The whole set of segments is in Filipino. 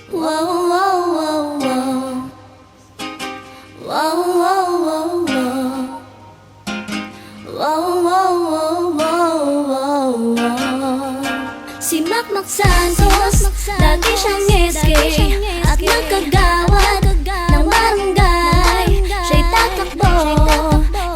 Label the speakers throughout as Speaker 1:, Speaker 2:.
Speaker 1: Wow, wow, wow, wow. Wow, wow, wow, wow. Wow, wow, wow, wow, wow, wow. Si Macmac Santos, dati siyang SK at nagkagawad ng barangay. Siya'y tatakbo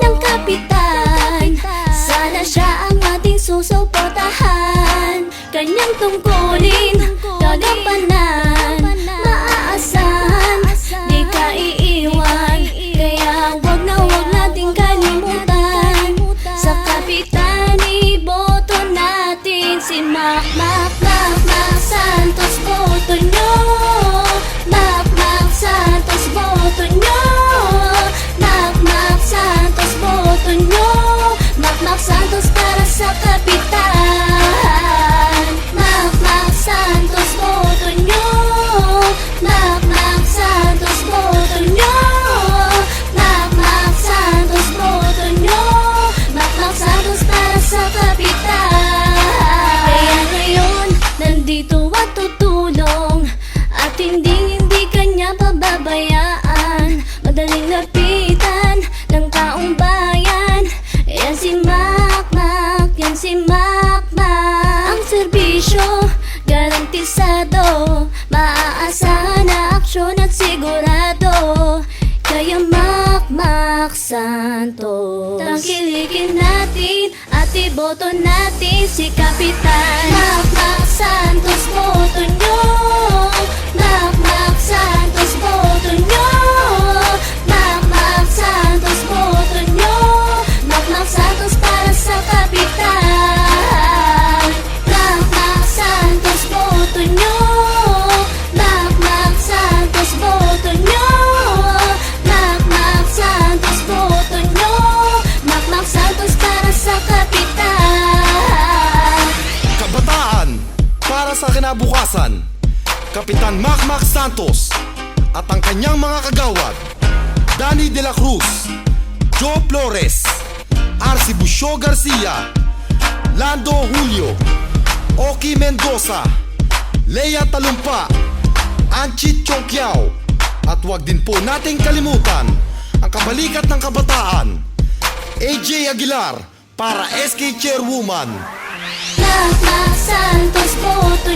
Speaker 1: ng kapitan. Sana siya ang ating susuportahan. Kanyang tungkulin, gagampanan, maaasahan, di ka iiwan. Kaya wag nating kalimutan. Sa kapitan, iboto natin si Macmac Santos, boto nyo. Macmac Santos, boto nyo. Macmac Santos, boto nyo. Macmac Santos para sa kapitan. Macmac Santos, boto nyo. Macmac Santos, boto nyo. Macmac Santos, boto nyo. Macmac Santos para sa kapitan. Kaya ngayon, nandito at tutulong, at hindi kanya pababayaan. Madaling lapitan ng taong bayan. Yan si Macmac, yan si Macmac. Ang serbisyo, garantisado, maaasahan na aksyon at sigurado. Kaya Macmac Santos, tangkilikin natin at iboto natin si Kapitan. Macmac Santos, boto nyo. Macmac Santos, boto nyo. Macmac Santos, boto nyo. Macmac Santos para sa kapitan. Macmac Santos, boto nyo. Macmac Santos, boto nyo. Macmac Santos, boto nyo. Macmac Santos para sa kapitan.
Speaker 2: Kabataan para sa kinabukasan. Kapitan Macmac Santos at ang kanyang mga kagawad: Danny De La Cruz, Joe Flores, Arci Busio Garcia, Lando Julio, Oki Mendoza, Lea Talumpa, Anchit Chongkiao. At wag din po nating kalimutan ang kabalikat ng kabataan, AJ Aguilar para SK Chairwoman.
Speaker 1: Macmac Santos, boto